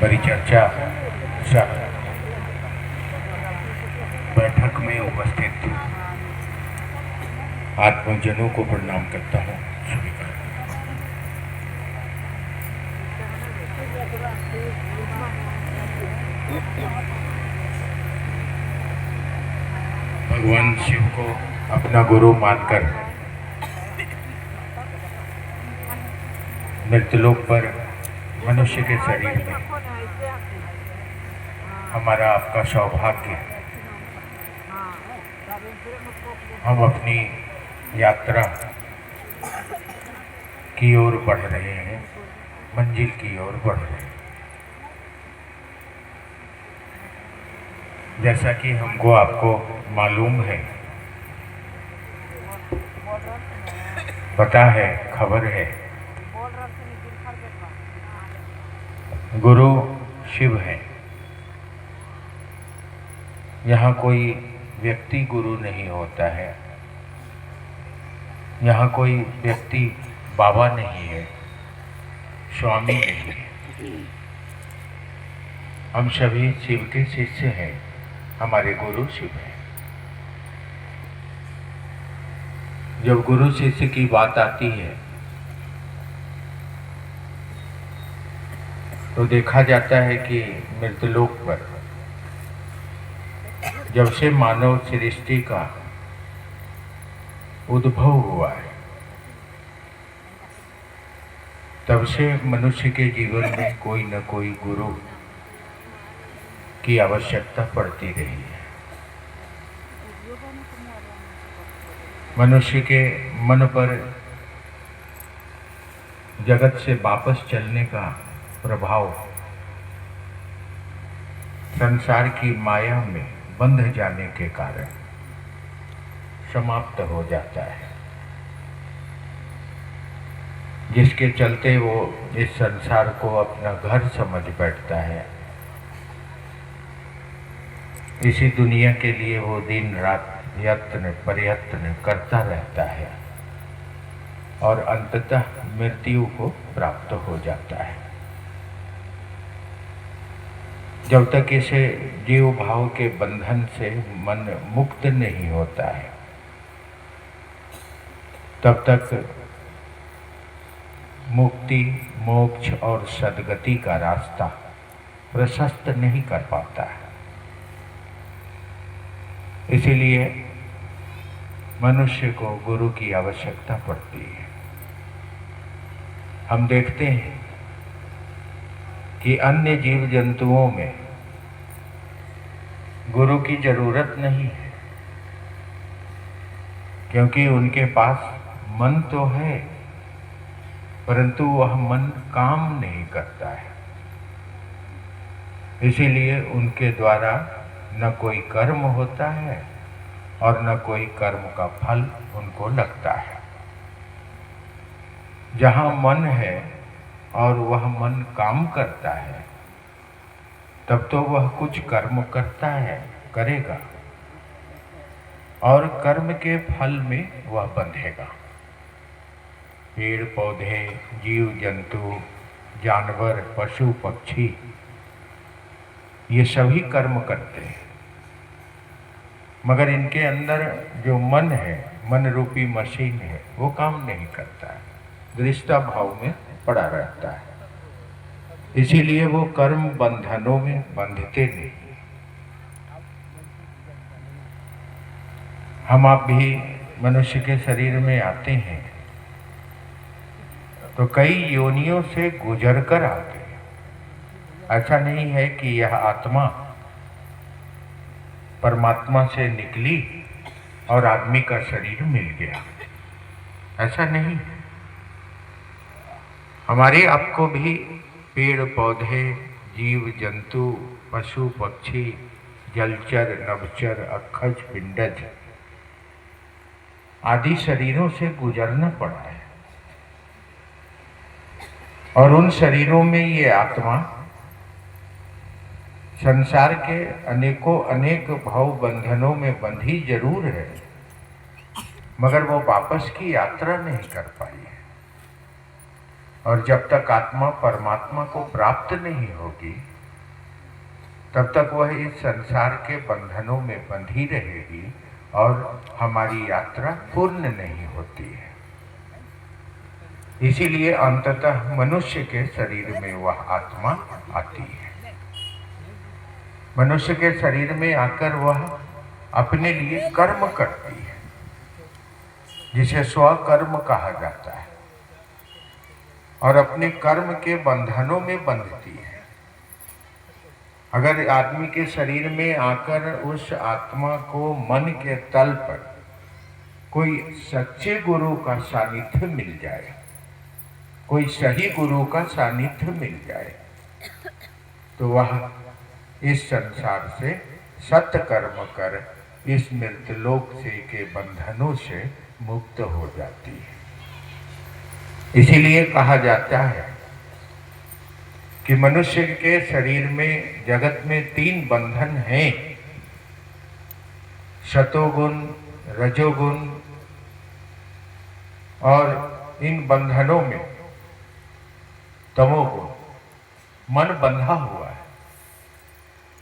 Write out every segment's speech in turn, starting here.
परिचर्चा सह बैठक में उपस्थित आत्मजनों को प्रणाम करता हूँ। स्वीकार। भगवान शिव को अपना गुरु मानकर मृतलोक पर मनुष्य के शरीर में हमारा आपका सौभाग्य, हम अपनी यात्रा की ओर बढ़ रहे हैं, मंजिल की ओर बढ़ रहे हैं। जैसा कि हमको आपको मालूम है, पता है, खबर है, गुरु शिव है। यहाँ कोई व्यक्ति गुरु नहीं होता है, यहाँ कोई व्यक्ति बाबा नहीं है, स्वामी नहीं है। हम सभी शिव के शिष्य हैं, हमारे गुरु शिव हैं। जब गुरु शिष्य की बात आती है तो देखा जाता है कि मृतलोक पर जब से मानव सृष्टि का उद्भव हुआ है, तब से मनुष्य के जीवन में कोई न कोई गुरु की आवश्यकता पड़ती रही है। मनुष्य के मन पर जगत से वापस चलने का प्रभाव संसार की माया में बंध जाने के कारण समाप्त हो जाता है, जिसके चलते वो इस संसार को अपना घर समझ बैठता है। इसी दुनिया के लिए वो दिन रात प्रयत्न करता रहता है और अंततः मृत्यु को प्राप्त हो जाता है। जब तक इसे जीव भाव के बंधन से मन मुक्त नहीं होता है, तब तक मुक्ति, मोक्ष और सद्गति का रास्ता प्रशस्त नहीं कर पाता है। इसीलिए मनुष्य को गुरु की आवश्यकता पड़ती है। हम देखते हैं कि अन्य जीव जंतुओं में गुरु की जरूरत नहीं है, क्योंकि उनके पास मन तो है, परंतु वह मन काम नहीं करता है। इसीलिए उनके द्वारा न कोई कर्म होता है और न कोई कर्म का फल उनको लगता है। जहाँ मन है और वह मन काम करता है, तब तो वह कुछ कर्म करता है, करेगा, और कर्म के फल में वह बंधेगा। पेड़ पौधे, जीव जंतु, जानवर, पशु पक्षी, ये सभी कर्म करते हैं, मगर इनके अंदर जो मन है, मन रूपी मशीन है, वो काम नहीं करता है, दृष्टा भाव में पड़ा रहता है। इसीलिए वो कर्म बंधनों में बंधते नहीं। हम आप भी मनुष्य के शरीर में आते हैं तो कई योनियों से गुजर कर आते हैं। ऐसा नहीं है कि यह आत्मा परमात्मा से निकली और आदमी का शरीर मिल गया, ऐसा नहीं। हमारे आपको भी पेड़ पौधे, जीव जंतु, पशु पक्षी, जलचर, नभचर, अक्षज, पिंडज आदि शरीरों से गुजरना पड़ा है, और उन शरीरों में ये आत्मा संसार के अनेकों अनेक भाव बंधनों में बंधी जरूर है, मगर वो वापस की यात्रा नहीं कर पाई है। और जब तक आत्मा परमात्मा को प्राप्त नहीं होगी तब तक वह इस संसार के बंधनों में बंधी रहेगी और हमारी यात्रा पूर्ण नहीं होती है। इसीलिए अंततः मनुष्य के शरीर में वह आत्मा आती है। मनुष्य के शरीर में आकर वह अपने लिए कर्म करती है, जिसे स्वकर्म कहा जाता है, और अपने कर्म के बंधनों में बंधती है। अगर आदमी के शरीर में आकर उस आत्मा को मन के तल पर कोई सच्चे गुरु का सानिध्य मिल जाए, कोई सही गुरु का सानिध्य मिल जाए, तो वह इस संसार से सत्कर्म कर इस मृतलोक से के बंधनों से मुक्त हो जाती है। इसीलिए कहा जाता है कि मनुष्य के शरीर में, जगत में 3 बंधन हैं, सतोगुण, रजोगुण, और इन बंधनों में तमोगुण, मन बंधा हुआ है।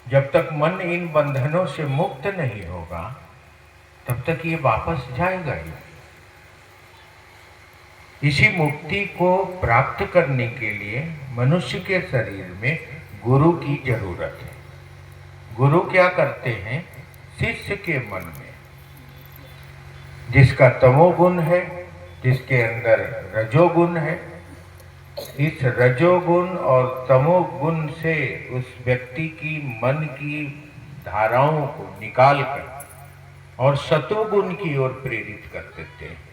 जब तक मन इन बंधनों से मुक्त नहीं होगा तब तक ये वापस जाएगा ही। इसी मुक्ति को प्राप्त करने के लिए मनुष्य के शरीर में गुरु की जरूरत है। गुरु क्या करते हैं? शिष्य के मन में जिसका तमोगुण है, जिसके अंदर रजोगुण है, इस रजोगुण और तमोगुण से उस व्यक्ति की मन की धाराओं को निकालकर और सतोगुण की ओर प्रेरित कर देते हैं।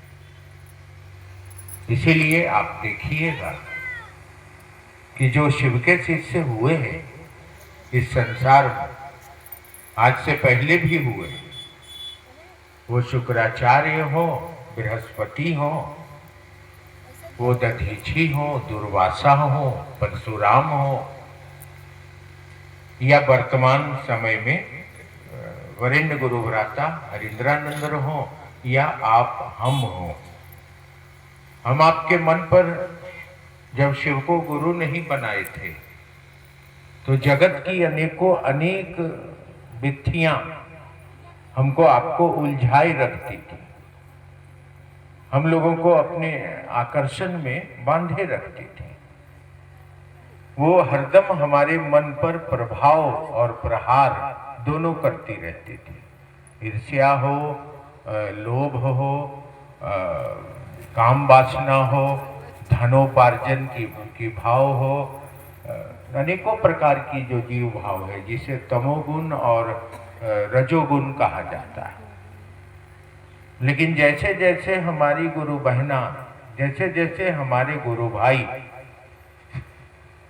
इसीलिए आप देखिएगा कि जो शिव के शिष्य हुए हैं इस संसार में, आज से पहले भी हुए, वो शुक्राचार्य हो, बृहस्पति हो, वो दधीची हो, दुर्वासा हो, परशुराम हो, या वर्तमान समय में वरेण्य गुरु भ्राता हरिंद्रानंद हो, या आप हम हो। हम आपके मन पर जब शिव को गुरु नहीं बनाए थे तो जगत की अनेक मिथ्यां हमको आपको उलझाए रखती थी, हम लोगों को अपने आकर्षण में बांधे रखती थी। वो हरदम हमारे मन पर प्रभाव और प्रहार दोनों करती रहती थी। ईर्ष्या हो, लोभ हो, काम वासना हो, धनोपार्जन की भाव हो, अनेकों प्रकार की जो जीव भाव है, जिसे तमोगुण और रजोगुण कहा जाता है। लेकिन जैसे जैसे हमारी गुरु बहना, जैसे जैसे हमारे गुरु भाई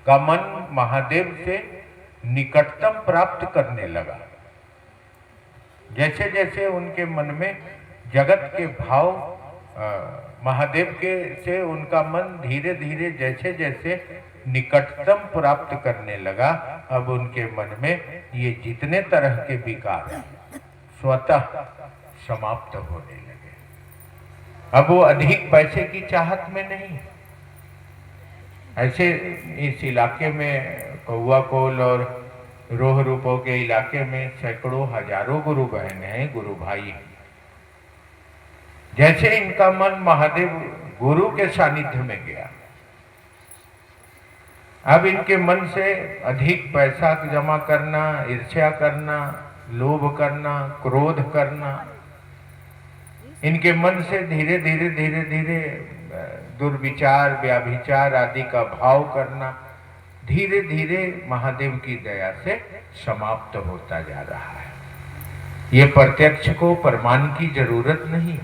का मन महादेव से निकटतम प्राप्त करने लगा, जैसे जैसे उनके मन में जगत के भाव, महादेव के से उनका मन धीरे धीरे जैसे जैसे निकटतम प्राप्त करने लगा, अब उनके मन में ये जितने तरह के विकार स्वतः समाप्त होने लगे। अब वो अधिक पैसे की चाहत में नहीं। ऐसे इस इलाके में कौआ कोल और रोह रूपों के इलाके में सैकड़ों हजारों गुरु बहन हैं, गुरु भाई। जैसे इनका मन महादेव गुरु के सानिध्य में गया, अब इनके मन से अधिक पैसा जमा करना, ईर्ष्या करना, लोभ करना, क्रोध करना, इनके मन से धीरे धीरे धीरे धीरे दुर्विचार, व्याभिचार आदि का भाव करना धीरे धीरे महादेव की दया से समाप्त होता जा रहा है। ये प्रत्यक्ष को प्रमाण की जरूरत नहीं।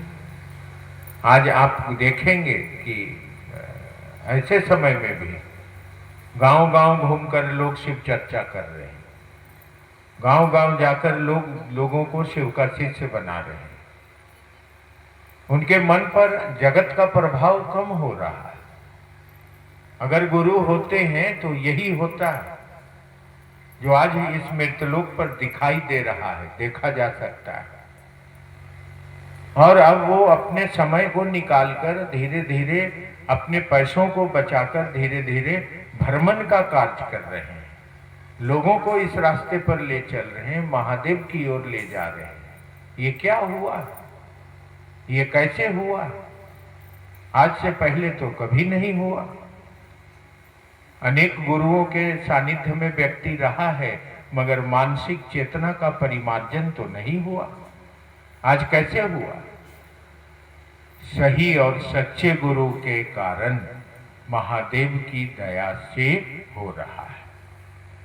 आज आप देखेंगे कि ऐसे समय में भी गांव गांव घूमकर लोग शिव चर्चा कर रहे हैं, गांव गांव जाकर लोगों को शिव का शिष्य बना रहे हैं। उनके मन पर जगत का प्रभाव कम हो रहा है। अगर गुरु होते हैं तो यही होता है जो आज इस मृतलोक पर दिखाई दे रहा है, देखा जा सकता है। और अब वो अपने समय को निकालकर धीरे धीरे अपने पैसों को बचाकर धीरे धीरे भ्रमण का कार्य कर रहे हैं, लोगों को इस रास्ते पर ले चल रहे हैं, महादेव की ओर ले जा रहे हैं। ये क्या हुआ? ये कैसे हुआ? आज से पहले तो कभी नहीं हुआ। अनेक गुरुओं के सानिध्य में व्यक्ति रहा है, मगर मानसिक चेतना का परिमार्जन तो नहीं हुआ। आज कैसे हुआ? सही और सच्चे गुरु के कारण महादेव की दया से हो रहा है।